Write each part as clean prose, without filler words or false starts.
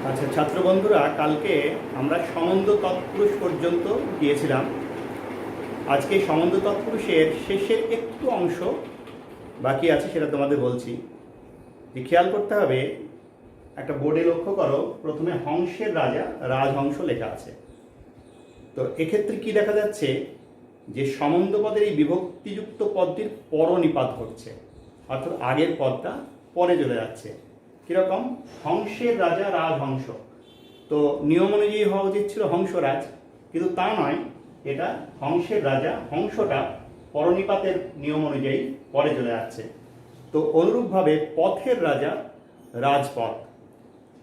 আচ্ছা ছাত্র বন্ধুরা, কালকে আমরা সম্বন্ধ তৎপুরুষ পর্যন্ত গিয়েছিলাম। আজকে সম্বন্ধ তৎপুরুষের শেষের একটু অংশ বাকি আছে, সেটা তোমাদের বলছি। যে খেয়াল করতে হবে, একটা বোর্ডে লক্ষ্য করো, প্রথমে হংসের রাজা রাজহংস লেখা আছে। তো এক্ষেত্রে কি দেখা যাচ্ছে যে সম্বন্ধ পদের এই বিভক্তিযুক্ত পদটির পরনিপাত ঘটছে, অর্থাৎ আগের পদটা পরে চলে যাচ্ছে। কিরকম? হংসের রাজা রাজহংস, তো নিয়ম অনুযায়ী হওয়া উচিত ছিল হংসরাজ, কিন্তু তা নয়, এটা হংসের রাজা, হংসটা পরনিপাতের নিয়ম অনুযায়ী পরে চলে যাচ্ছে। তো অনুরূপভাবে পথের রাজা রাজপথ,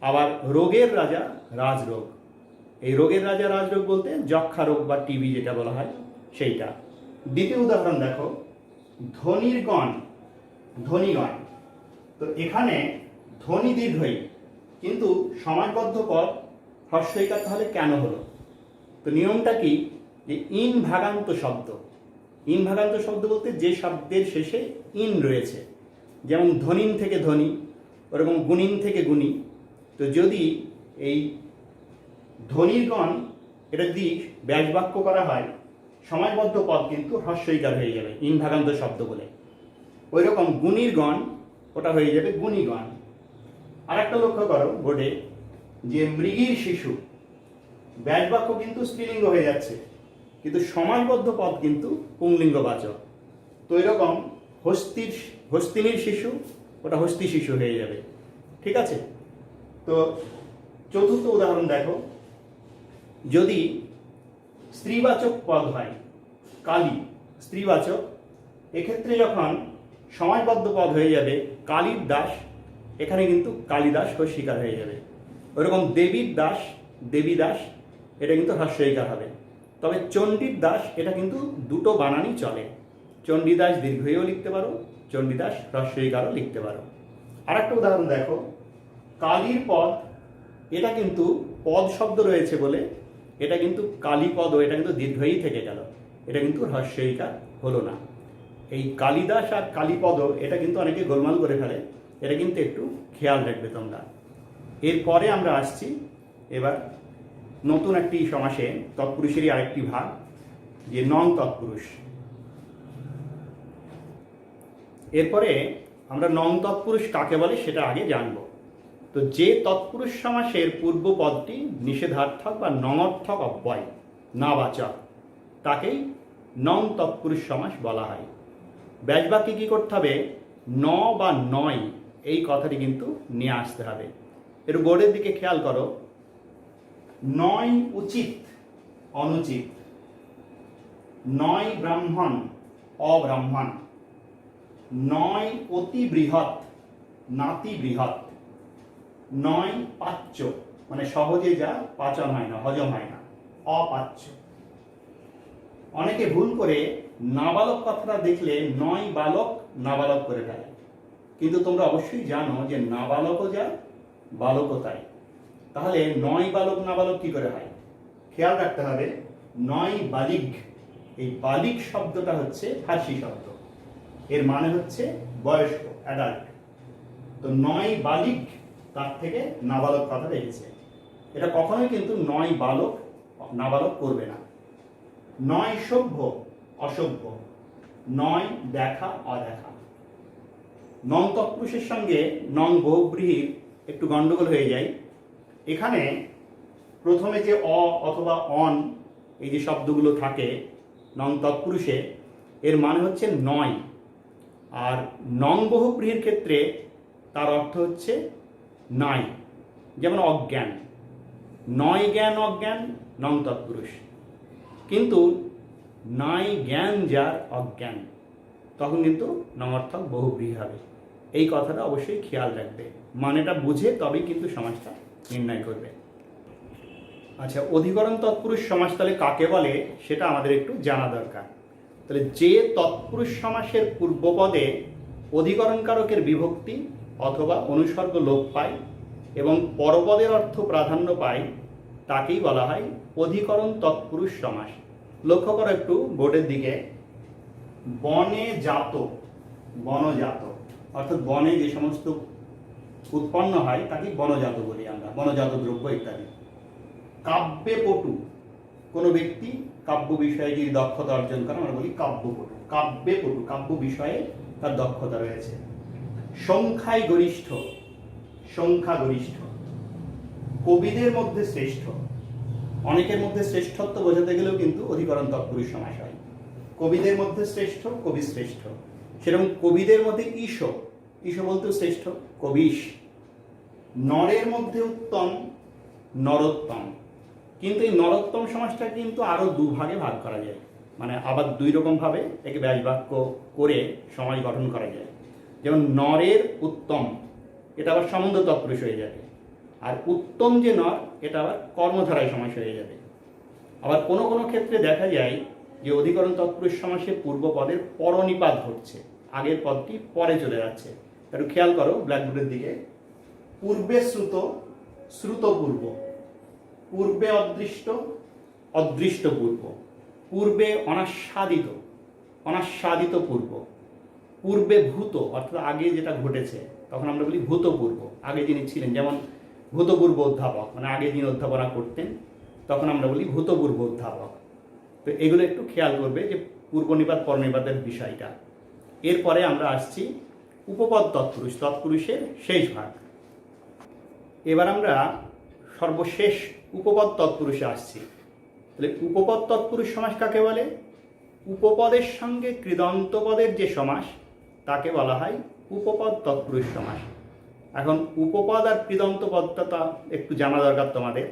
আবার রোগের রাজা রাজরোগ। এই রোগের রাজা রাজরোগ বলতে যক্ষা রোগ বা টিবি যেটা বলা হয় সেইটা। দ্বিতীয় উদাহরণ দেখো, ধনিরগণ ধনীগণ। তো এখানে ধ্বনি দীর্ঘই, কিন্তু সমাজবদ্ধ পদ হ্রস্বইকার, তাহলে কেন হলো? তো নিয়মটা কি, যে ইন ভাগান্ত শব্দ। ইন ভাগান্ত শব্দ বলতে যে শব্দের শেষে ইন রয়েছে, যেমন ধনিন থেকে ধনী, ওরকম গুণিন থেকে গুণী। তো যদি এই ধনিরগণ এটা যদি ব্যাসবাক্য করা হয়, সমাজবদ্ধ পদ কিন্তু হ্রস্বইকার হয়ে যাবে ইন ভাগান্ত শব্দ বলে। ওই রকম গুণীরগণ, ওটা হয়ে যাবে গুণীগণ। আর একটা লক্ষ্য করো বোর্ডে, যে মৃগীর শিশু, ব্যাসবাক্য কিন্তু স্ত্রীলিঙ্গ হয়ে যাচ্ছে, কিন্তু সমাজবদ্ধ পদ কিন্তু পুংলিঙ্গবাচক। তো এরকম হস্তিনীর শিশু, ওটা হস্তি শিশু হয়ে যাবে। ঠিক আছে? তো চতুর্থ উদাহরণ দেখো, যদি স্ত্রীবাচক পদ হয়, কালী স্ত্রীবাচক, এক্ষেত্রে যখন সমাজবদ্ধ পদ হয়ে যাবে কালীর দাস, এখানে কিন্তু কালিদাস হস্যিকার হয়ে যাবে। ওইরকম দেবীর দাস দেবীদাস, এটা কিন্তু হ্রস্বইকার হবে। তবে চণ্ডীর দাস, এটা কিন্তু দুটো বানানই চলে, চণ্ডীদাস দীর্ঘইও লিখতে পারো, চণ্ডীদাস হ্রস্বইকারও লিখতে পারো। আর একটা উদাহরণ দেখো, কালীর পদ, এটা কিন্তু পদ শব্দ রয়েছে বলে এটা কিন্তু কালীপদ, এটা কিন্তু দীর্ঘই থেকে গেল, এটা কিন্তু হ্রস্বইকার হলো না। এই কালিদাস আর কালীপদ, এটা কিন্তু অনেকে গোলমাল করে ফেলে, এটা কিন্তু একটু খেয়াল রাখবে তোমরা। এরপরে আমরা আসছি এবার নতুন একটি সমাসে, তৎপুরুষেরই আরেকটি ভাগ, যে নং তৎপুরুষ। এরপরে আমরা নং তৎপুরুষ কাকে বলে সেটা আগে জানব। তো যে তৎপুরুষ সমাসের পূর্ব পদটি নিষেধার্থক বা নঙর্থক অব্যয়, নাবাচক, তাকেই নং তৎপুরুষ সমাস বলা হয়। ব্যাসবাক্যে কি করতে হবে? ন বা নয়, এই কথাটি কিন্তু নিয়ে আসতে হবে। একটু বোর্ডের দিকে খেয়াল করো, নয় উচিত অনুচিত, নয় ব্রাহ্মণ অব্রাহ্মণ, নয় অতি বৃহৎ নাতি বৃহৎ, নয় পাচ্য মানে সহজে যা পাচন হয় না, হজম হয় না, অপাচ্য। অনেকে ভুল করে নাবালক কথাটা দেখলে নয় বালক নাবালক করে ফেলে, কিন্তু তোমরা অবশ্যই জানো যে নাবালকও যা বালকও তাই। তাহলে নয় বালক নাবালক কি করে হয়? খেয়াল রাখতে হবে, নয় বালিগ, এই বালিগ শব্দটা হচ্ছে ফার্সি শব্দ, এর মানে হচ্ছে বয়স্ক, অ্যাডাল্ট। তো নয় বালিগ, তার থেকে নাবালক কথা রেখেছে। এটা কখনোই কিন্তু নয় বালক নাবালক করবে না। নয় সভ্য অসভ্য, নয় দেখা অদেখা। নং তৎপুরুষের সঙ্গে নং বহুব্রীহির একটু গন্ডগোল হয়ে যায়। এখানে প্রথমে যে অ অথবা অন, এই যে শব্দগুলো থাকে নং তৎপুরুষে, এর মানে হচ্ছে নয়। আর নং বহুব্রীহির ক্ষেত্রে তার অর্থ হচ্ছে নাই, যেমন অজ্ঞান, নয় জ্ঞান অজ্ঞান, নং তৎপুরুষ। কিন্তু নাই জ্ঞান যার অজ্ঞান, তখন কিন্তু নঙর্থক বহুব্রীহি হবে। এই কথাটা অবশ্যই খেয়াল রাখবে, মানেটা বুঝে তবেই কিন্তু সমাসটা নির্ণয় করবে। আচ্ছা, অধিকরণ তৎপুরুষ সমাস তাহলে কাকে বলে সেটা আমাদের একটু জানা দরকার। তাহলে যে তৎপুরুষ সমাসের পূর্বপদে অধিকরণ কারকের বিভক্তি অথবা অনুসর্গ লোপ পায় এবং পরপদের অর্থ প্রাধান্য পায়, তাকেই বলা হয় অধিকরণ তৎপুরুষ সমাস। লক্ষ্য করো একটু বোর্ডের দিকে, বনে জাত, বনজাত, অর্থাৎ বনে যে সমস্ত উৎপন্ন হয় তাকে বনজাত বলি আমরা, বনজাত দ্রব্য ইত্যাদি। কাব্যে পটু, কোনো ব্যক্তি কাব্য বিষয়ে যদি দক্ষতা অর্জন করে আমরা বলি কাব্যপটু। কাব্যে পটু, কাব্য বিষয়ে তার দক্ষতা রয়েছে। সংখ্যায় গরিষ্ঠ, সংখ্যা গরিষ্ঠ, কবিদের মধ্যে শ্রেষ্ঠ। অনেকের মধ্যে শ্রেষ্ঠত্ব বোঝাতে গেলেও কিন্তু অধিকরণ তৎপুরুষ সমাস হয়। কবিদের মধ্যে শ্রেষ্ঠ, কবি শ্রেষ্ঠ। সেরকম কবিদের মধ্যে ঈশ, ঈশ বলতেও শ্রেষ্ঠ, কবিশ। নরের মধ্যে উত্তম, নরোত্তম। কিন্তু এই নরোত্তম সমাসটা কিন্তু আরো দুভাগে ভাগ করা যায়, মানে আবার দুই রকম ভাবে একে ব্যাস বাক্য করে সমাজ গঠন করা যায়। যেমন নরের উত্তম, এটা আবার সম্বন্ধ তৎপুরুষ হয়ে যাবে। আর উত্তম যে নর, এটা আবার কর্মধারায় সমাস হয়ে যাবে। আবার কোনো কোনো ক্ষেত্রে দেখা যায় যে অধিকরণ তৎপুরুষ সমাসে পূর্ব পদের পরনিপাত ঘটছে, আগের পদটি পরে চলে যাচ্ছে। একটু খেয়াল করো ব্ল্যাকবোর্ডের দিকে। পূর্বে শ্রুত, শ্রুত পূর্ব। পূর্বে অদৃষ্ট, অদৃষ্ট পূর্ব। পূর্বে অনাস্বাদিত, অনাস্বাদিত পূর্ব। পূর্বে ভূত, অর্থাৎ আগে যেটা ঘটেছে তখন আমরা বলি ভূতপূর্ব, আগে যিনি ছিলেন। যেমন ভূতপূর্ব অধ্যাপক, মানে আগে যিনি অধ্যাপনা করতেন তখন আমরা বলি ভূতপূর্ব অধ্যাপক। তো এগুলো একটু খেয়াল করবে যে পূর্বনিপাত পরনিপাতের বিষয়টা। এরপরে আমরা আসছি উপপদ তৎপুরুষ, তৎপুরুষের শেষ ভাগ। এবার আমরা সর্বশেষ উপপদ তৎপুরুষে আসছি। তাহলে উপপদ তৎপুরুষ সমাস কাকে বলে? উপপদের সঙ্গে কৃদন্ত পদের যে সমাস তাকে বলা হয় উপপদ তৎপুরুষ সমাস। এখন উপপদ আর কৃদন্ত পদটা তা একটু জানা দরকার তোমাদের,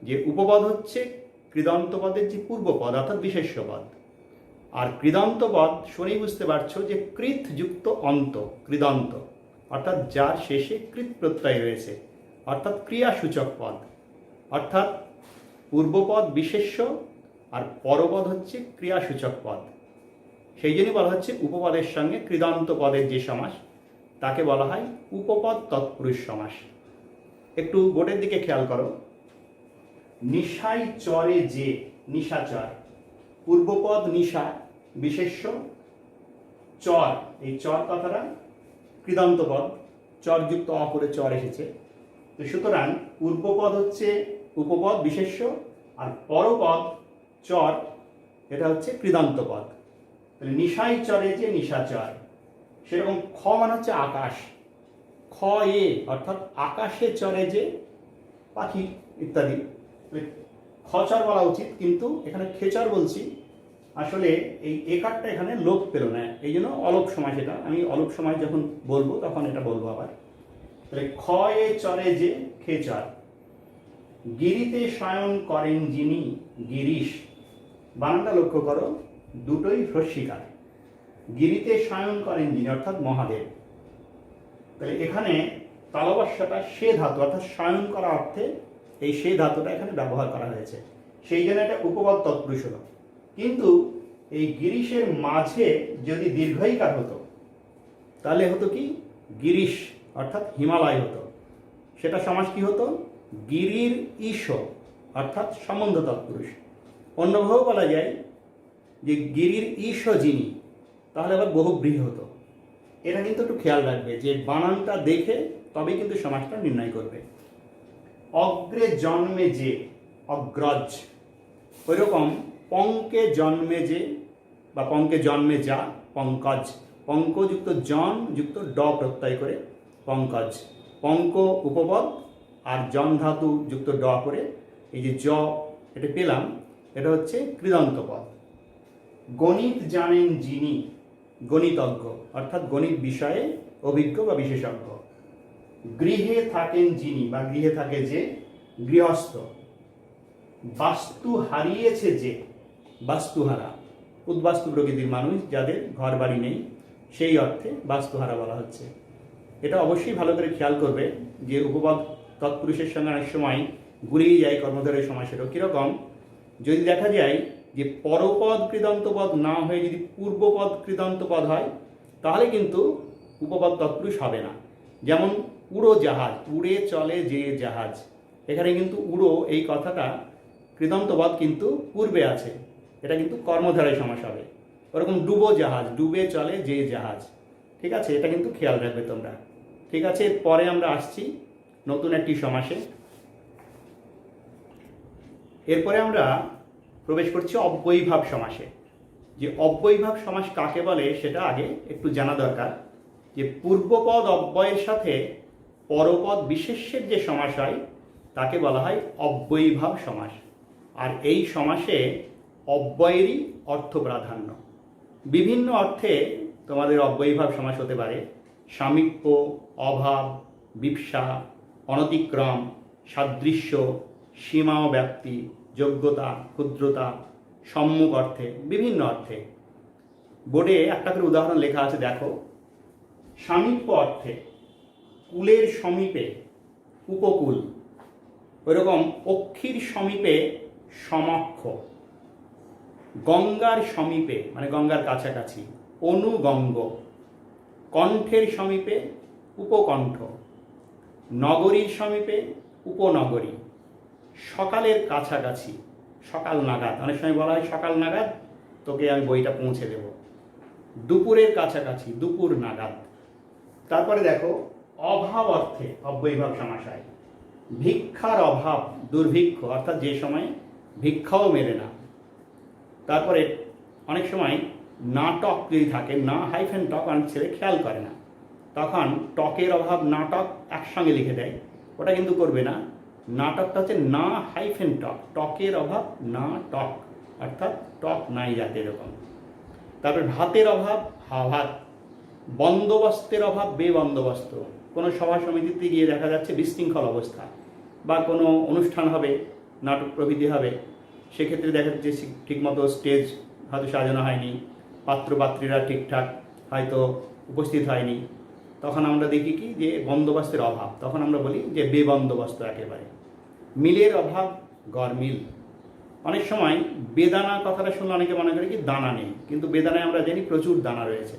যে উপপদ হচ্ছে কৃদন্ত পদের যে পূর্বপদ অর্থাৎ বিশেষ্য পদ। আর কৃদন্ত পদ শুনেই বুঝতে পারছো যে কৃত যুক্ত অন্ত, কৃদন্ত অর্থাৎ যার শেষে কৃত প্রত্যয় রয়েছে, অর্থাৎ ক্রিয়াসূচক পদ। অর্থাৎ পূর্বপদ বিশেষ্য আর পরপদ হচ্ছে ক্রিয়াসূচক পদ। সেই জন্যই বলা হচ্ছে উপপদের সঙ্গে কৃদন্ত পদের যে সমাস তাকে বলা হয় উপপদ তৎপুরুষ সমাস। একটু বোর্ডের দিকে খেয়াল করো। নিশাই চরে যে, নিশাচর। পূর্বপদ নিশা, বিশেষ্য চর, এই চর কথাটা কৃদন্ত পদ, চরযুক্ত অপরে চর এসেছে। তো সুতরাং পূর্বপদ হচ্ছে উপপদ বিশেষ্য আর পরপদ চর, এটা হচ্ছে কৃদন্ত পদ। তাহলে নিশাই চরে যে, নিশাচর। সেরকম খ মানে হচ্ছে আকাশ, খ এ অর্থাৎ আকাশে চরে যে পাখি ইত্যাদি। খচর বলা উচিত, কিন্তু এখানে খেচর বলছি। আসলে এই একারটা এখানে লোপ পেল না, এই জন্য অলোপ সমাস। এটা আমি অলোপ সমাস যখন বলবো তখন এটা বলবো আবার। তাহলে খ এ চরে যে, খেচর। গিরিতে শয়ন করেন যিনি, গিরিশ। বানানটা লক্ষ্য করো, দুটোই হ্রস্বীকার। গিরিতে শয়ন করেন যিনি অর্থাৎ মহাদেব। তাহলে এখানে তালবস্যটা সে ধাতু অর্থাৎ শয়ন করা অর্থে এই সে ধাতুটা এখানে ব্যবহার করা হয়েছে, সেই জন্য এটা উপপদ তৎপুরুষ হলো। কিন্তু এই গিরিশের মাঝে যদি দীর্ঘইকার হতো তাহলে হতো কি গিরিশ অর্থাৎ হিমালয় হতো। সেটা সমাস কি হতো? গিরির ঈশ অর্থাৎ সম্বন্ধ তৎপুরুষ। অন্যভাবেও বলা যায় যে গিরির ঈশ যিনি, তাহলে আবার বহুব্রীহি হতো। এটা কিন্তু একটু খেয়াল রাখবে যে বানানটা দেখে তবেই কিন্তু সমাসটা নির্ণয় করবে। অগ্রে জন্মে যে, অগ্রজ। ওই রকম পঙ্কে জন্মে যে বা পঙ্কে জন্মে যা, পঙ্কজ। পঙ্কযুক্ত জন যুক্ত ড প্রত্যয় করে পঙ্কজ। পঙ্ক উপপদ আর জন ধাতু যুক্ত ড করে এই যে জ এটা পেলাম, এটা হচ্ছে কৃদন্ত পদ। গণিত জানেন যিনি, গণিতজ্ঞ অর্থাৎ গণিত বিষয়ে অভিজ্ঞ বা বিশেষজ্ঞ। গৃহে থাকেন যিনি বা গৃহে থাকে যে, গৃহস্থ। বাস্তু হারিয়েছে যে, বাস্তুহারা। উদ্বাস্তু প্রকৃতির মানুষ, যাদের ঘর বাড়ি নেই, সেই অর্থে বাস্তুহারা বলা হচ্ছে। এটা অবশ্যই ভালো করে খেয়াল করবে যে উপপদ তৎপুরুষের সঙ্গে অনেক সময় গুলিয়ে যায় কর্মধারয় সমাসেরও। কীরকম? যদি দেখা যায় যে পরপদ কৃদন্ত পদ না হয়ে যদি পূর্বপদ কৃদন্ত পদ হয় তাহলে কিন্তু উপপদ তৎপুরুষ হবে না। যেমন উড়োজাহাজ, উড়ে চলে যে জাহাজ। এখানে কিন্তু উড়ো এই কথাটা কৃদন্ত পদ কিন্তু পূর্বে আছে, এটা কিন্তু কর্মধারয় সমাস হবে। ওরকম ডুবো জাহাজ, ডুবে চলে যে জাহাজ। ঠিক আছে, এটা কিন্তু খেয়াল রাখবে তোমরা। ঠিক আছে, পরে আমরা আসছি নতুন একটি সমাসে। এরপরে আমরা প্রবেশ করছি অব্যয়ীভাব সমাসে। যে অব্যয়ীভাব সমাস কাকে বলে সেটা আগে একটু জানা দরকার। যে পূর্বপদ অব্যয়ের সাথে পরপদ বিশেষ্যের যে সমাস হয় তাকে বলা হয় অব্যয়ীভাব সমাস। আর এই সমাসে অব্যয়েরই অর্থ প্রাধান্য। বিভিন্ন অর্থে তোমাদের অব্যয়ীভাব সমাস হতে পারে। সামীপ্য, অভাব, বিপসা, অনতিক্রম, সাদৃশ্য, সীমা ও ব্যাপ্তি, যোগ্যতা, ক্ষুদ্রতা, সম্মুখ অর্থে, বিভিন্ন অর্থে। বোর্ডে একটা করে উদাহরণ লেখা আছে, দেখো। সামীপ্য অর্থে কুলের সমীপে উপকূল, ওইরকম অক্ষির সমীপে সমক্ষ, গঙ্গার সমীপে মানে গঙ্গার কাছাকাছি অনুগঙ্গ, কণ্ঠের সমীপে উপকণ্ঠ, নগরীর সমীপে উপনগরী, সকালের কাছাকাছি সকাল নাগাদ, অনেক সময় বলা হয় সকাল নাগাদ তোকে আমি বইটা পৌঁছে দেব, দুপুরের কাছাকাছি দুপুর নাগাদ। তারপরে দেখো অভাব অর্থে অব্যয়ীভাব সমাস হয়। ভিক্ষার অভাব, দুর্ভিক্ষ, অর্থাৎ যে সময় ভিক্ষাও মেলে না। তারপরে অনেক সময় নাটক যদি থাকে, না হাইফেন টক, অনেক ছেলে খেয়াল করে না, তখন টকের অভাব নাটক একসঙ্গে লিখে দেয়, ওটা কিন্তু করবে না। নাটকটা হচ্ছে না হাইফেন টক, টকের অভাব না টক, অর্থাৎ টক নাই যাতে এরকম। তারপরে ভাতের অভাব হাভাত, বন্দোবস্তের অভাব বেবন্দোবস্ত। কোনো সভা সমিতিতে গিয়ে দেখা যাচ্ছে বিশৃঙ্খল অবস্থা, বা কোনো অনুষ্ঠান হবে, নাটক প্রভৃতি হবে, সেক্ষেত্রে দেখা যাচ্ছে ঠিকমতো স্টেজ হয়তো সাজানো হয়নি, পাত্রপাত্রীরা ঠিকঠাক হয়তো উপস্থিত হয়নি, তখন আমরা দেখি কি যে বন্দোবস্তের অভাব, তখন আমরা বলি যে বেবন্দোবস্ত একেবারে। মিলের অভাব গরমিল। অনেক সময় বেদানা কথাটা শুনলে অনেকে মনে করে কি দানা নেই, কিন্তু বেদানায় আমরা জানি প্রচুর দানা রয়েছে।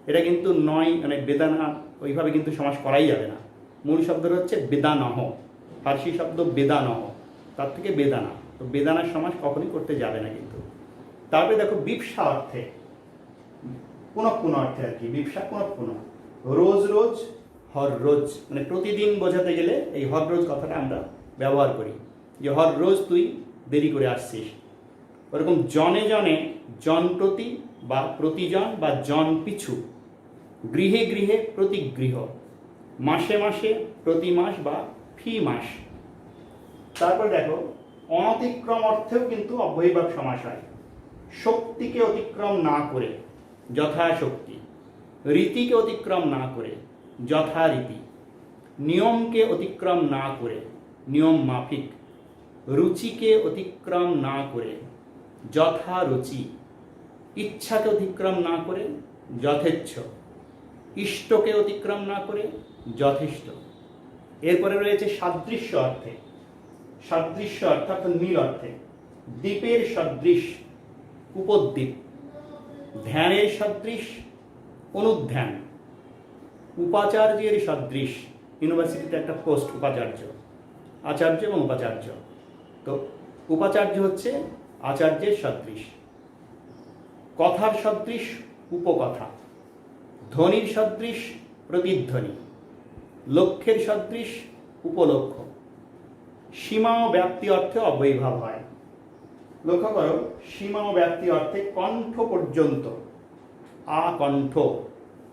এটা কিন্তু নয়, মানে বেদানা ওইভাবে কিন্তু সমাস করাই যাবে না। মূল শব্দটা হচ্ছে বেদানহ, ফার্সি শব্দ বেদানহ, তার থেকে বেদানা, তো বেদানার সমাস কখনই করতে যাবে না কিন্তু। তারপরে দেখো বিপসা অর্থে, পুনঃ অর্থে আর কি, বিপসা পুনঃ, রোজ রোজ হর রোজ, মানে প্রতিদিন বোঝাতে গেলে এই হর রোজ কথাটা আমরা ব্যবহার করি, যে হর রোজ তুই দেরি করে আসছিস। ওরকম জনে জনে, জন প্রতি বা প্রতিজন বা জন পিছু, গৃহে গৃহে প্রতি গৃহ, মাসে মাসে প্রতি মাস বা ফি মাস। তারপর দেখো অনতিক্রম অর্থেও কিন্তু অব্যয়ীভাব সমাস হয়। শক্তিকে অতিক্রম না করে যথাশক্তি, রীতিকে অতিক্রম না করে যথারীতি, নিয়মকে অতিক্রম না করে নিয়ম মাফিক, রুচিকে অতিক্রম না করে যথারুচি, ইচ্ছাকে অতিক্রম না করে যথেচ্ছ, ইষ্টকে অতিক্রম না করে যথেষ্ট। এরপরে রয়েছে সাদৃশ্য অর্থে। সাদৃশ্য অর্থাৎ মিল অর্থে দ্বীপের সদৃশ উপদ্বীপ, ধ্যানের সদৃশ অনুধ্যান, উপাচার্যের সদৃশ, ইউনিভার্সিটিতে একটা পোস্ট উপাচার্য, আচার্য এবং উপাচার্য, তো উপাচার্য হচ্ছে আচার্যের সদৃশ। কথার সদৃশ উপকথা, ধ্বনির সদৃশ প্রতিধ্বনি, লক্ষ্যের সদৃশ উপলক্ষ। সীমা ও ব্যাপ্তি অর্থে অব্যয়ীভাব হয়। লক্ষ্য করো, সীমা ও ব্যাপ্তি অর্থে কণ্ঠ পর্যন্ত, আকণ্ঠ।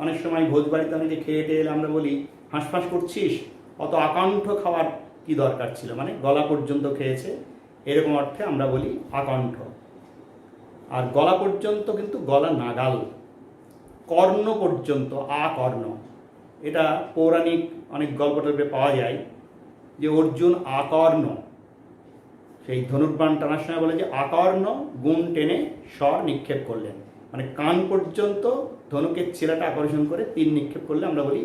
অনেক সময় ভোজবাড়িতে অনেকে খেয়ে টেয়ে এলে আমরা বলি হাঁসফাঁস করছিস, অত আকণ্ঠ খাওয়ার কি দরকার ছিল, মানে গলা পর্যন্ত খেয়েছে, এরকম অর্থে আমরা বলি আকণ্ঠ। আর গলা পর্যন্ত কিন্তু গলা নাগাল। কর্ণ পর্যন্ত আকর্ণ, এটা পৌরাণিক অনেক গল্পটল্পে পাওয়া যায় যে অর্জুন আকর্ণ, সেই ধনুর্বাণ টানার সময় বলে যে আকর্ণ গুণ টেনে স্বর নিক্ষেপ করলেন, মানে কান পর্যন্ত ধনুকের ছেলেটা আকর্ষণ করে তীর নিক্ষেপ করলে আমরা বলি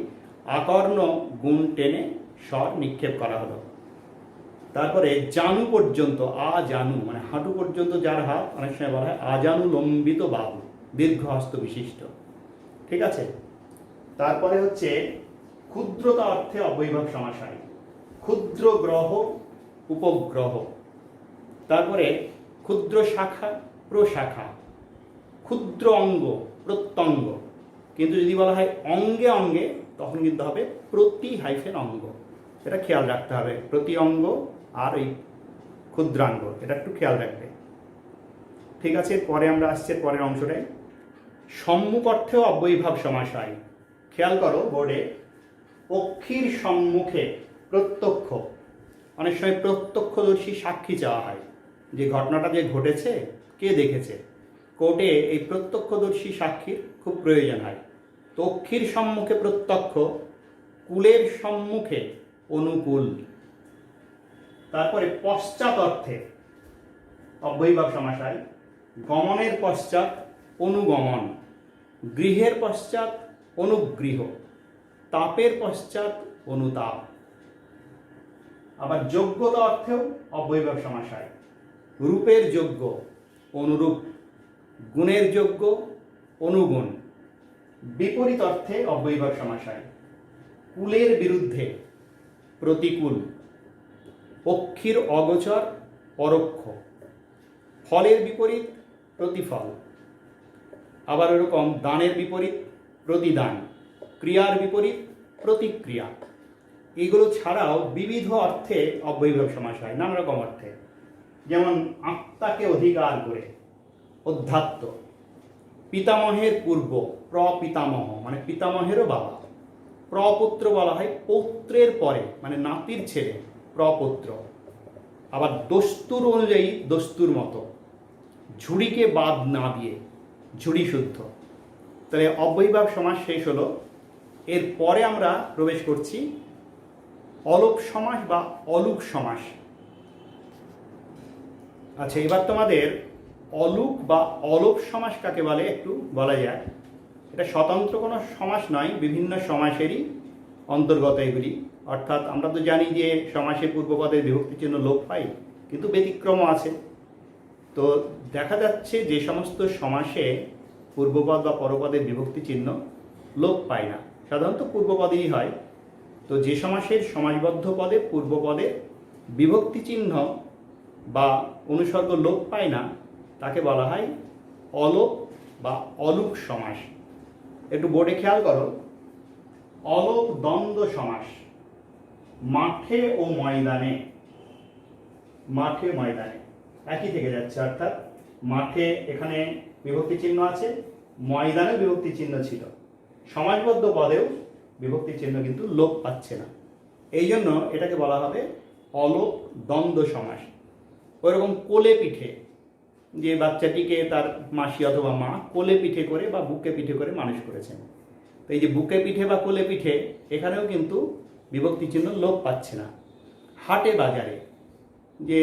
আকর্ণ গুণ টেনে স্বর নিক্ষেপ করা হলো। তারপরে জানু পর্যন্ত, জানু মানে হাঁটু পর্যন্ত যার হাত, অনেক সময় বলা হয় আজানু লম্বিত বাহু, দীর্ঘ হস্ত বিশিষ্ট। ঠিক আছে, তারপরে হচ্ছে ক্ষুদ্রতা অর্থে অব্যয়ীভাব সমাস হয়। ক্ষুদ্র গ্রহ উপগ্রহ, তারপরে ক্ষুদ্র শাখা প্রশাখা, ক্ষুদ্র অঙ্গ প্রত্যঙ্গ। কিন্তু যদি বলা হয় অঙ্গে অঙ্গে তখন কিন্তু হবে প্রতি হাইফেন অঙ্গ। এটা খেয়াল রাখতে হবে, প্রতি অঙ্গ আর এই ক্ষুদ্রাঙ্গ, এটা একটু খেয়াল রাখবে। ঠিক আছে, পরে আমরা আসছি পরের অংশটাই। সম্মুখ অর্থেও অব্যয়ীভাব সমাস হয়। খেয়াল করো বোর্ডে, পক্ষীর সম্মুখে প্রত্যক্ষ, অনেক সময় প্রত্যক্ষদর্শী সাক্ষী চাওয়া হয়, যে ঘটনাটা যে ঘটেছে কে দেখেছে, কোর্টে এই প্রত্যক্ষদর্শী সাক্ষীর খুব প্রয়োজন হয়। পক্ষীর সম্মুখে প্রত্যক্ষ, কুলের সম্মুখে অনুকূল। তারপরে পশ্চাৎ অর্থে অব্যয়ীভাব সমাস হয়। গমনের পশ্চাৎ অনুগমন, গৃহের পশ্চাৎ অনুগৃহ, তাপের পশ্চাৎ অনুতাপ। আবার যোগ্যতা অর্থেও অব্যয়ীভাব সমাস হয়। রূপের যোগ্য অনুরূপ, গুণের যোগ্য অনুগুণ। বিপরীত অর্থে অব্যয়ীভাব সমাস হয়। কুলের বিরুদ্ধে প্রতিকূল, পক্ষীর অগোচর পরোক্ষ, ফলের বিপরীত প্রতিফল। আবার এরকম দানের বিপরীত প্রতিদান, ক্রিয়ার বিপরীত প্রতিক্রিয়া। এগুলো ছাড়াও বিবিধ অর্থে অব্যয়ীভাব সমাস হয়, নানা রকম অর্থে। যেমন আত্মাকে অধিকার করে, অধ্যাত্ম। পিতামহের পূর্ব, প্রপিতামহ মানে পিতামহেরও বাবা। প্রপুত্র বলা হয় পৌত্রের পরে, মানে নাতির ছেলে, প্রপুত্র। আবার দস্তুর অনুযায়ী দস্তুর মতো, ঝুড়িকে বাদ না দিয়ে ঝুড়ি শুদ্ধ। তাহলে অব্যয়ীভাব সমাস শেষ হলো। এর পরে আমরা প্রবেশ করছি অলোপ সমাস বা অলুক সমাস। আচ্ছা, এবার তোমাদের অলুক বা অলোপ সমাস কাকে বলে একটু বলা যায়। এটা স্বতন্ত্র কোনো সমাস নয়, বিভিন্ন সমাসেরই অন্তর্গত এগুলি। অর্থাৎ আমরা তো জানি যে সমাসের পূর্বপদের বিভক্তি চিহ্ন লোপ পাই, কিন্তু ব্যতিক্রমও আছে। তো দেখা যাচ্ছে যে সমস্ত সমাসে পূর্বপদ বা পরপদের বিভক্তি চিহ্ন লোপ পায় না, সাধারণত পূর্বপদেই হয়। তো যে সমাসের সমাসবদ্ধ পদে পূর্বপদে বিভক্তি চিহ্ন বা অনুসর্গ লোপ পায় না, তাকে বলা হয় অলোপ বা অলুক সমাস। একটু বোর্ডে খেয়াল করো, অলোপ দ্বন্দ্ব সমাস। মাঠে ও ময়দানে, মাঠে ময়দানে একই থেকে যাচ্ছে। অর্থাৎ মাঠে এখানে বিভক্তি চিহ্ন আছে, ময়দানে বিভক্তি চিহ্ন ছিল, সমাসবদ্ধ পদেও বিভক্তি চিহ্ন কিন্তু লোপ পাচ্ছে না। এই জন্য এটাকে বলা হবে অলোপ দ্বন্দ্ব সমাস। ওইরকম কোলে পিঠে, যে বাচ্চাটিকে তার মাসি অথবা মা কোলে পিঠে করে বা বুকে পিঠে করে মানুষ করেছেন। তো এই যে বুকে পিঠে বা কোলে পিঠে, এখানেও কিন্তু বিভক্তি চিহ্ন লোপ পাচ্ছে না। হাটে বাজারে, যে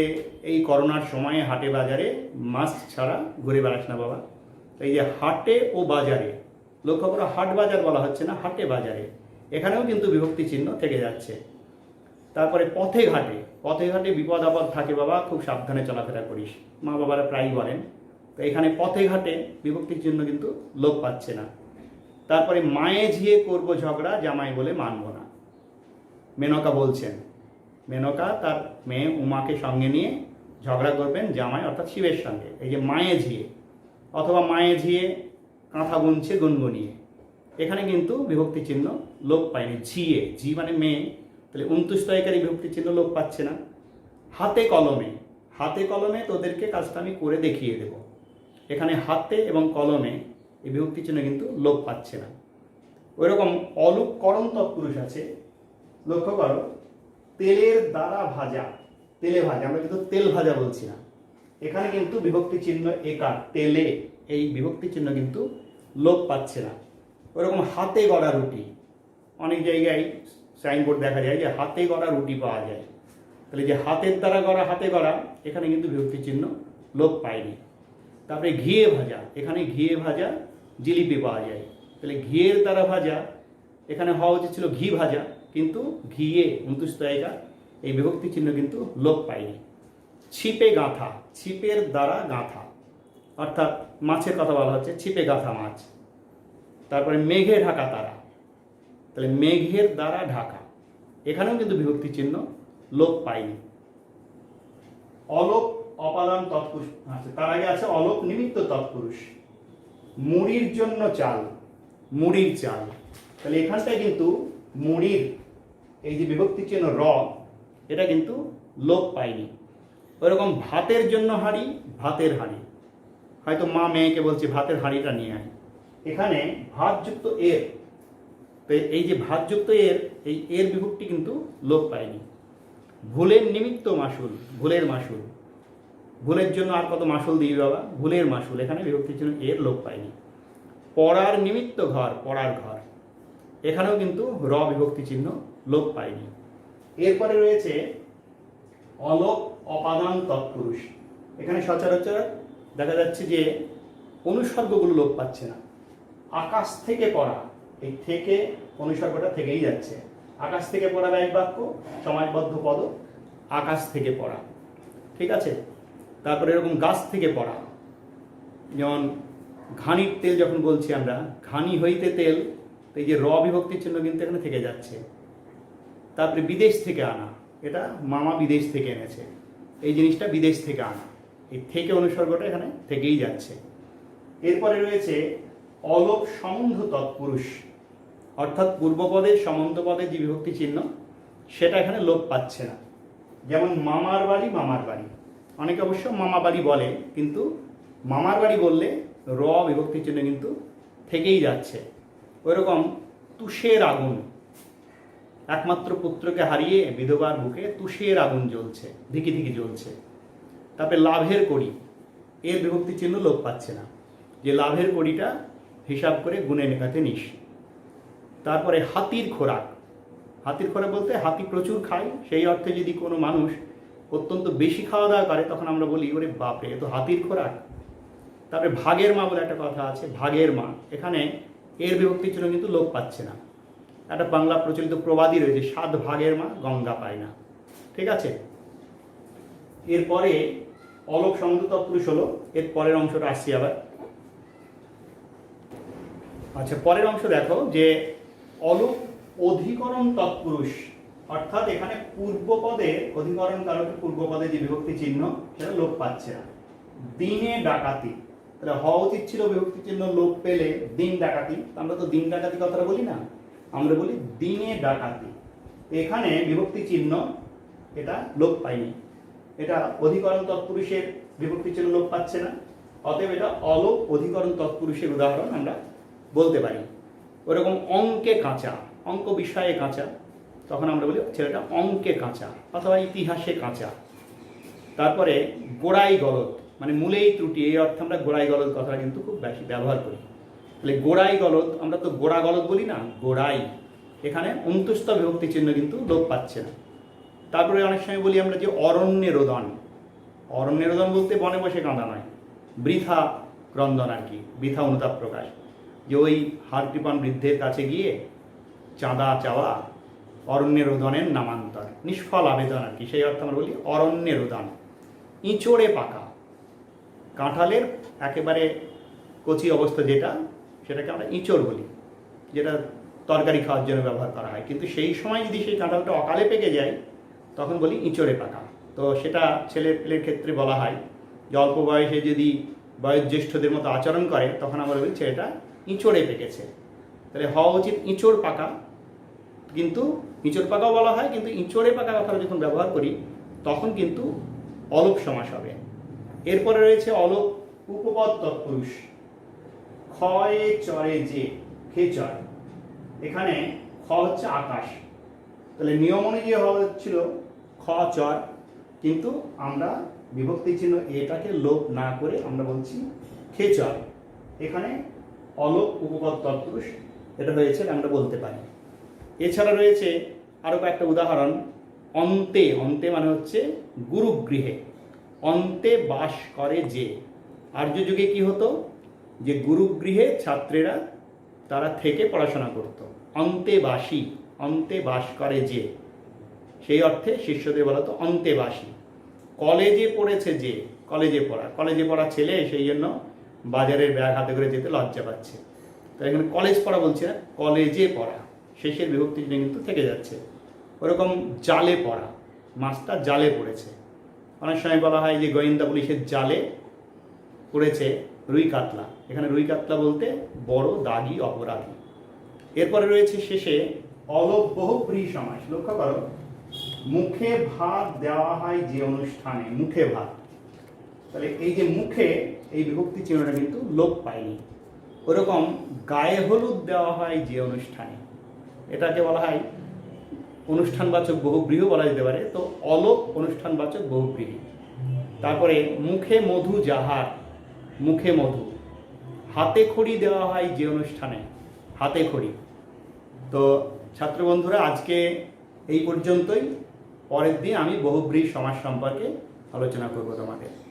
এই করোনার সময়ে হাটে বাজারে মাস্ক ছাড়া ঘুরে বেড়াস না বাবা। এই যে হাটে ও বাজারে, লক্ষ্য করো হাট বাজার বলা হচ্ছে না, হাটে বাজারে, এখানেও কিন্তু বিভক্তি চিহ্ন থেকে যাচ্ছে। তারপরে পথে ঘাটে, পথে ঘাটে বিপদ আপদ থাকে বাবা, খুব সাবধানে চলাফেরা করিস, মা বাবারা প্রায়ই বলেন। তো এখানে পথে ঘাটে বিভক্তি চিহ্ন কিন্তু লোপ পাচ্ছে না। তারপরে মায়ে ঝিয়ে করবো ঝগড়া, জামাই বলে মানব না। মেনকা বলছেন, মেনকা তার মেয়ে উমাকে সঙ্গে নিয়ে ঝগড়া করবেন জামাই অর্থাৎ শিবের সঙ্গে। এই যে মায়ে ঝিয়ে অথবা মায়ে ঝিয়ে কাঁথা বুনছে গুনগুনিয়ে, এখানে কিন্তু বিভক্তি চিহ্ন লোপ পায়নি। ঝিয়ে, ঝি মানে মেয়ে, তাহলে 29 তয়কারী বিভক্তি চিহ্ন লোপ পাচ্ছে না। হাতে কলমে, হাতে কলমে তোদেরকে কাজটা আমি করে দেখিয়ে দেব, এখানে হাতে এবং কলমে এই বিভক্তি চিহ্ন কিন্তু লোপ পাচ্ছে না। ওইরকম অলুক করণ তৎপুরুষ আছে, লক্ষ্য করো, তেলের দ্বারা ভাজা, তেলে ভাজা, আমরা কিন্তু তেল ভাজা বলছি না, এখানে কিন্তু বিভক্তি চিহ্ন একার, তেলে, এই বিভক্তি চিহ্ন কিন্তু লোপ পাচ্ছে না। ওরকম হাতে গড়া রুটি, অনেক জায়গায় সাইনবোর্ড দেখা যায় যে হাতে গড়া রুটি পাওয়া যায়, তাহলে যে হাতের দ্বারা গড়া, হাতে গড়া, এখানে কিন্তু বিভক্তি চিহ্ন লোপ পায়নি। তারপরে ঘিয়ে ভাজা, এখানে ঘিয়ে ভাজা জিলিপি পাওয়া যায়, তাহলে ঘিয়ের দ্বারা ভাজা, এখানে হওয়া উচিত ছিল ঘি ভাজা, কিন্তু ঘিয়ে 29 তয়কা, এই বিভক্তি চিহ্ন কিন্তু লোপ পায়নি। ছিপে গাঁথা, ছিপের দ্বারা গাঁথা, অর্থাৎ মাছের কথা বলা হচ্ছে, ছিপে গাঁথা মাছ। তারপরে মেঘে ঢাকা তারা, তাহলে মেঘের দ্বারা ঢাকা, এখানেও কিন্তু বিভক্তি চিহ্ন লোপ পায়নি। অলোপ অপাদান তৎপুরুষ আছে, তার আগে আছে অলোপ নিমিত্ত তৎপুরুষ। মুড়ির জন্য চাল, মুড়ির চাল, তাহলে এখানটায় কিন্তু মুড়ির এই যে বিভক্তি চিহ্ন র, এটা কিন্তু লোপ পায়নি। ওইরকম ভাতের জন্য হাঁড়ি, ভাতের হাঁড়ি, হয়তো মা মেয়েকে বলছে ভাতের হাঁড়িটা নিয়ে আয়, এখানে ভাতযুক্ত এর, তো এই যে ভাতযুক্ত এর, এই এর বিভক্তি কিন্তু লোপ পায়নি। ভুলের নিমিত্ত মাসুল, ভুলের মাসুল, ভুলের জন্য আর কত মাসুল দিবি বাবা, ভুলের মাসুল, এখানে বিভক্তির জন্য এর লোপ পায়নি। পড়ার নিমিত্ত ঘর, পড়ার ঘর, এখানেও কিন্তু র বিভক্তি চিহ্ন লোপ পায়নি। এরপরে রয়েছে অলোপ অপাদান তৎপুরুষ। এখানে সচরাচর দেখা যাচ্ছে যে অনুসর্গগুলো লোপ পাচ্ছে না। আকাশ থেকে পড়া, এই থেকে অনুসর্গটা থেকেই যাচ্ছে। আকাশ থেকে পড়া এক বাক্য, সমাজবদ্ধ পদ, আকাশ থেকে পড়া, ঠিক আছে। তারপরে এরকম গাছ থেকে পড়া, যেমন ঘানির তেল যখন বলছি আমরা, ঘানি হইতে তেল, এই যে র বিভক্তির চিহ্ন কিন্তু এখানে থেকে যাচ্ছে। তারপরে বিদেশ থেকে আনা, এটা মামা বিদেশ থেকে এনেছে, এই জিনিসটা বিদেশ থেকে আনা, এই থেকে অনুসর্গটা এখানে থেকেই যাচ্ছে। এরপরে রয়েছে অলোপ সম্বন্ধ তৎপুরুষ, অর্থাৎ পূর্বপদের সম্বন্ধ পদের যে বিভক্তি চিহ্ন সেটা এখানে লোপ পাচ্ছে না। যেমন মামার বাড়ি, মামার বাড়ি, অনেকে অবশ্য মামা বাড়ি বলে, কিন্তু মামার বাড়ি বললে র বিভক্তি চিহ্ন কিন্তু থেকেই যাচ্ছে। ওইরকম তুষের আগুন, একমাত্র পুত্রকে হারিয়ে বিধবার বুকে তুষের আগুন জ্বলছে, ধিকি ধিকি জ্বলছে। তারপরে লাভের কড়ি, এর বিভক্তি চিহ্ন লোপ পাচ্ছে না, যে লাভের কড়িটা হিসাব করে গুনে নেকাতে নিস। তারপরে হাতির খোরাক, হাতির খোরাক বলতে হাতি প্রচুর খায়, সেই অর্থে যদি কোনো মানুষ অত্যন্ত বেশি খাওয়া দাওয়া করে তখন আমরা বলি ওরে বাপরে এ তো হাতির খোরাক। তারপরে ভাগের মা বলে একটা কথা আছে, ভাগের মা, এখানে এর বিভক্তি চিহ্ন কিন্তু লোপ পাচ্ছে না। একটা বাংলা প্রচলিত প্রবাদী রয়েছে, 7 ভাগের মা গঙ্গা পায় না, ঠিক আছে। এরপরে অলোপ সম্বন্ধ তৎপুরুষ হলো, এর পরের অংশটা আসছি আবার। আচ্ছা, পরের অংশ দেখো যে অলোপ অধিকরণ তৎপুরুষ, অর্থাৎ এখানে পূর্বপদে অধিকরণ কারকে পূর্বপদে যে বিভক্তি চিহ্ন সেটা লোপ পাচ্ছে না। দিনে ডাকাতি, তাহলে হওয়া উচিত ছিল বিভক্তি চিহ্ন লোপ পেলে দিন ডাকাতি, আমরা তো দিন ডাকাতি কথাটা বলি না, আমরা বলি দিনে ডাকাতি। এখানে বিভক্তি চিহ্ন এটা লোপ পায়নি, এটা অধিকরণ তৎপুরুষের বিভক্তি চিহ্ন লোপ পাচ্ছে না, অতএব এটা অলোপ অধিকরণ তৎপুরুষের উদাহরণ আমরা বলতে পারি। ওরকম অঙ্কে কাঁচা, অঙ্ক বিষয়ে কাঁচা, তখন আমরা বলি ছেলেটা অঙ্কে কাঁচা অথবা ইতিহাসে কাঁচা। তারপরে গোড়াই গলদ, মানে মূলেই ত্রুটি, এই অর্থে আমরা গোড়াই গলদ কথাটা কিন্তু খুব বেশি ব্যবহার করি। তাহলে গোড়াই গলদ, আমরা তো গোড়া গলদ বলি না, গোড়াই, এখানে অন্তুস্থ বিভক্তি চিহ্ন কিন্তু লোপ পাচ্ছে না। তারপরে অনেক সময় বলি আমরা যে অরণ্যে রোদন, অরণ্যে রোদন বলতে বনে বসে কাঁদা নয়, বৃথা ক্রন্দন আর কি, বৃথা অনুতাপ প্রকাশ, যে ওই হাড়কৃপণ বৃদ্ধের কাছে গিয়ে চাঁদা চাওয়া, অরণ্যে রোদনের নামান্তর, নিষ্ফল আবেদন আর কি, সেই অর্থে আমরা বলি অরণ্যে রোদন। ইঁচড়ে পাকা, কাঁঠালের একেবারে কচি অবস্থা যেটা, সেটাকে আমরা ইঁচড় বলি, যেটা তরকারি খাওয়ার জন্য ব্যবহার করা হয়, কিন্তু সেই সময় যদি সেই কাঁঠালটা অকালে পেকে যায় তখন বলি ইঁচড়ে পাকা। তো সেটা ছেলে পেলের ক্ষেত্রে বলা হয় যে অল্প বয়সে যদি বয়োজ্যেষ্ঠদের মতো আচরণ করে তখন আমরা বলি ছেলেটা ইঁচড়ে পেকেছে। তাহলে হওয়া উচিত ইঁচড় পাকা, কিন্তু ইঁচড় পাকাও বলা হয়, কিন্তু ইঁচড়ে পাকা কথাটা যখন ব্যবহার করি তখন কিন্তু অলোপ সমাস হবে। এরপরে রয়েছে অলোপ উপপদ তৎপুরুষ, ক্ষয়ে চরে যে, খেচর, এখানে খ হচ্ছে আকাশ, তাহলে নিয়ম অনুযায়ী হওয়া হচ্ছিল খ চর, কিন্তু আমরা বিভক্তি চিহ্ন এটাকে লোপ না করে আমরা বলছি খেচর, এখানে অলোপ উপপদ তৎপুরুষ এটা হয়েছে আমরা বলতে পারি। এছাড়া রয়েছে আরও কয়েকটা উদাহরণ, অন্তে, অন্তে মানে হচ্ছে গুরুগৃহে, অন্তে বাস করে যে, আর্য যুগে কি হতো যে গুরুগৃহে ছাত্রেরা তারা থেকে পড়াশোনা করত, অন্তেবাসী, অন্তে বাস করে যে, সেই অর্থে শিষ্যদের বলা হতো অন্তেবাসী। কলেজে পড়েছে যে, কলেজে পড়া, কলেজে পড়া ছেলে সেই জন্য বাজারের ব্যাগ হাতে করে যেতে লজ্জা পাচ্ছে, তো এখানে কলেজ পড়া বলছে না, কলেজে পড়া, শেষের বিভক্তি কিন্তু থেকে যাচ্ছে। ওরকম জালে পড়া, মাছটা জালে পড়েছে, অনেক সময় বলা হয় যে গোয়েন্দা পুলিশের জালে পড়েছে রুই কাতলা, এখানে রুই কাতলা বলতে বড় দাগি অপরাধী। এরপরে রয়েছে শেষে অলোপ বহুব্রীহি সমাস। লক্ষ্য করো, মুখে ভাত দেওয়া হয় যে অনুষ্ঠানে, মুখে ভাত, তাহলে এই যে মুখে, এই বিভক্তি চিহ্নটা কিন্তু লোপ পায়নি। ওরকম গায়ে হলুদ দেওয়া হয় যে অনুষ্ঠানে, এটাকে বলা হয় অনুষ্ঠানবাচক বহুব্রীহি বলা যেতে পারে। তো অলোপ অনুষ্ঠানবাচক বহুব্রীহি। তারপরে মুখে মধু যাহার, মুখে মধু। হাতে খড়ি দেওয়া হয় যে অনুষ্ঠানে, হাতে খড়ি। তো ছাত্র বন্ধুরা, আজকে এই পর্যন্তই। পরের দিন আমি বহুব্রীহি সমাস সম্পর্কে আলোচনা করব তোমাদের।